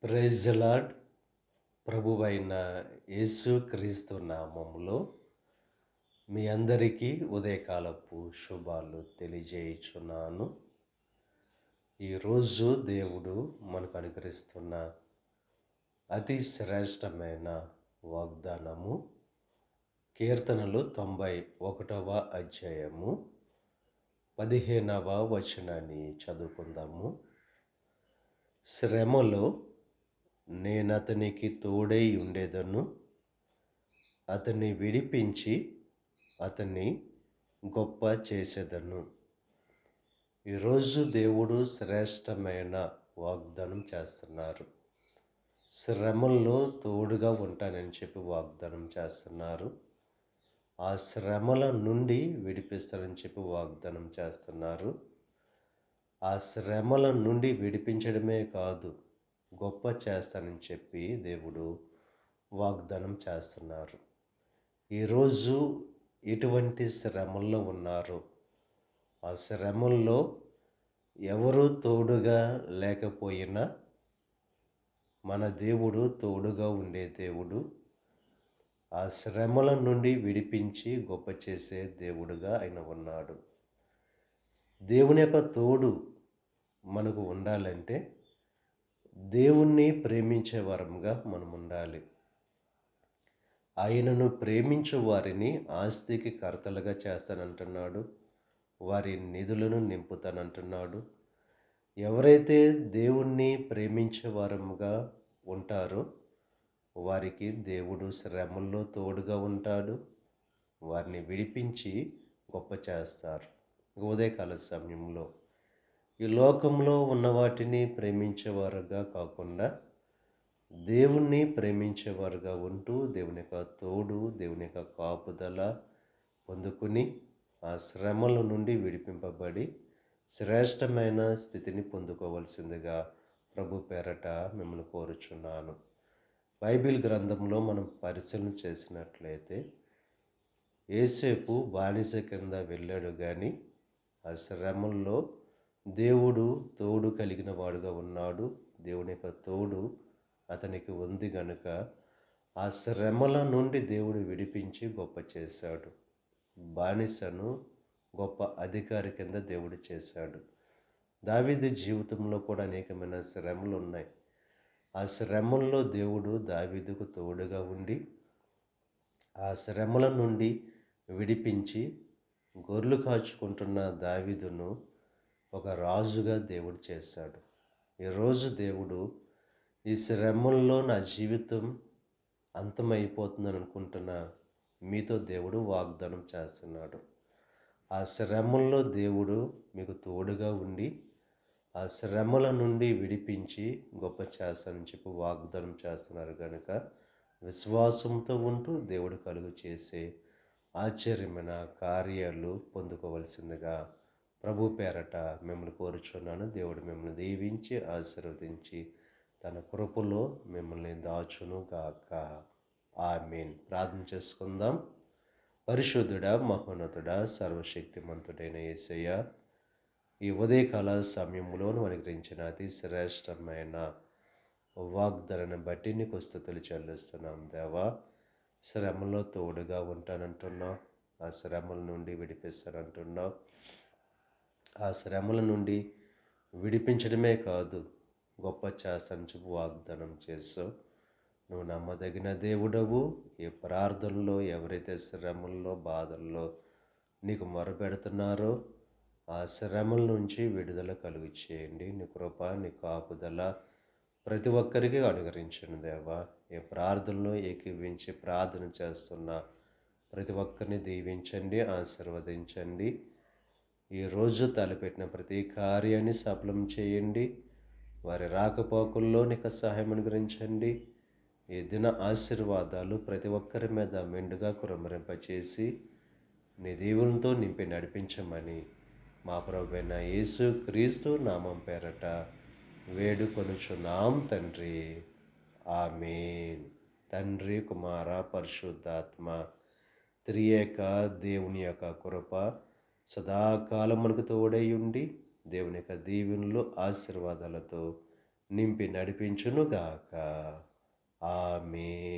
Praise the lord. ప్రభువైన యేసు క్రీస్తు నామములో మీ అందరికీ ఉదయకాలపు శుభాలు తెలియజేయుచున్నాను. ఈరోజు దేవుడు మనకు అనుగ్రహిస్తున్న అతి శ్రేష్టమైన వాగ్దానము కీర్తనలు 91వ అధ్యాయము 15వ వచనాన్ని చదువుకుందాము. శ్రమలో నేనతనికి తోడై ఉండేదను, అతన్ని విడిపించి అతన్ని గొప్ప చేసేదను. ఈరోజు దేవుడు శ్రేష్టమైన వాగ్దానం చేస్తున్నారు. శ్రమల్లో తోడుగా ఉంటానని చెప్పి వాగ్దానం చేస్తున్నారు. ఆ శ్రమల నుండి విడిపిస్తానని చెప్పి వాగ్దానం చేస్తున్నారు. ఆ శ్రమల నుండి విడిపించడమే కాదు, గొప్ప చేస్తానని చెప్పి దేవుడు వాగ్దానం చేస్తున్నారు. ఈరోజు ఎటువంటి శ్రమల్లో ఉన్నారు, ఆ శ్రమల్లో ఎవరు తోడుగా లేకపోయినా మన దేవుడు తోడుగా ఉండే దేవుడు. ఆ శ్రమల నుండి విడిపించి గొప్ప చేసే దేవుడుగా ఆయన ఉన్నాడు. దేవుని యొక్క తోడు మనకు ఉండాలంటే దేవుణ్ణి ప్రేమించే వరంగా మనం ఉండాలి. ఆయనను ప్రేమించు వారిని ఆస్తికి కర్తలుగా చేస్తానంటున్నాడు. వారి నిధులను నింపుతానంటున్నాడు. ఎవరైతే దేవుణ్ణి ప్రేమించే వరముగా ఉంటారో వారికి దేవుడు శ్రమల్లో తోడుగా ఉంటాడు. వారిని విడిపించి గొప్ప చేస్తారు. ఉదయకాల సమయంలో ఈ లోకంలో ఉన్న వాటిని ప్రేమించేవారుగా కాకుండా దేవుణ్ణి ప్రేమించేవారుగా ఉంటూ దేవుని యొక్క తోడు, దేవుని యొక్క కాపుదల పొందుకుని ఆ శ్రమల నుండి విడిపింపబడి శ్రేష్టమైన స్థితిని పొందుకోవలసిందిగా ప్రభు పేరట మిమ్మల్ని కోరుచున్నాను. బైబిల్ గ్రంథంలో మనం పరిశీలన చేసినట్లయితే యోసేపు బానిస కింద వెళ్ళాడు, కానీ ఆ శ్రమల్లో దేవుడు తోడు కలిగిన వాడుగా ఉన్నాడు. దేవుని యొక్క తోడు అతనికి ఉంది గనుక ఆ శ్రమల నుండి దేవుడు విడిపించి గొప్ప చేశాడు. బానిసను గొప్ప అధికారి కింద దేవుడు చేశాడు. దావీదు జీవితంలో కూడా అనేకమైన శ్రమలు ఉన్నాయి. ఆ శ్రమల్లో దేవుడు దావీదుకు తోడుగా ఉండి ఆ శ్రమల నుండి విడిపించి గొర్రెలు కాచుకుంటున్న దావీదును ఒక రాజుగా దేవుడు చేశాడు. ఈరోజు దేవుడు ఈ శ్రమల్లో నా జీవితం అంతమైపోతుందని అనుకుంటున్న మీతో దేవుడు వాగ్దానం చేస్తున్నాడు. ఆ శ్రమల్లో దేవుడు మీకు తోడుగా ఉండి ఆ శ్రమల నుండి విడిపించి గొప్ప చేస్తానని చెప్పి వాగ్దానం చేస్తున్నారు కనుక విశ్వాసంతో ఉంటూ దేవుడు కలుగు చేసే ఆశ్చర్యమైన కార్యాలు పొందుకోవలసిందిగా ప్రభు పేరట మిమ్మల్ని కోరుచున్నాను. దేవుడు మిమ్మల్ని దీవించి ఆశీర్వదించి తన కృపలో మిమ్మల్ని దాచును గాక. ఆమేన్. ప్రార్థన చేసుకుందాం. పరిశుద్ధుడా, మహోన్నతుడా, సర్వశక్తిమంతుడైన యేసయ్య, ఈ ఉదయకాల సమయంలో నువ్వు అనుగ్రహించిన అతి శ్రేష్టమైన వాగ్దానాన్ని బట్టి నీకు స్తుతులు చెల్లిస్తున్నాం దేవా. శ్రమలో తోడుగా ఉంటానంటున్నావు, ఆ శ్రమల నుండి విడిపిస్తానంటున్నావు. ఆ శ్రమల నుండి విడిపించడమే కాదు, గొప్ప చేస్తానని చెప్పి వాగ్దానం చేస్తావు. నువ్వు నమ్మదగిన దేవుడవు. ఈ ప్రార్థనలో ఎవరైతే శ్రమల్లో బాధల్లో నీకు మొరపెడుతున్నారో ఆ శ్రమల నుంచి విడుదల కలుగు చేయండి. నీ కృప, నీ కాపుదల ప్రతి ఒక్కరికి అనుగ్రహించండి దేవా. ఈ ప్రార్థనలో ఏకీవించి ప్రార్థన చేస్తున్న ప్రతి ఒక్కరిని దీవించండి, ఆశీర్వదించండి. ఈరోజు తలపెట్టిన ప్రతి కార్యాన్ని సఫలం చేయండి. వారి రాకపోకల్లో నీకు సహాయం అనుగ్రహించండి. ఈ దిన ఆశీర్వాదాలు ప్రతి ఒక్కరి మీద మెండుగా కుమ్మరింపచేసి నీ దీవులతో నింపి నడిపించమని మా ప్రభువైన యేసు క్రీస్తు నామం పేరట వేడుకొనుచున్నాం తండ్రి. ఆమేన్. తండ్రి, కుమార, పరిశుద్ధాత్మ త్రియేక దేవుని యొక్క కృప సదాకాలం మనకు తోడై ఉండి దేవుని యొక్క దీవెనలు ఆశీర్వాదాలతో నింపి నడిపించునుగాక. ఆమేన్.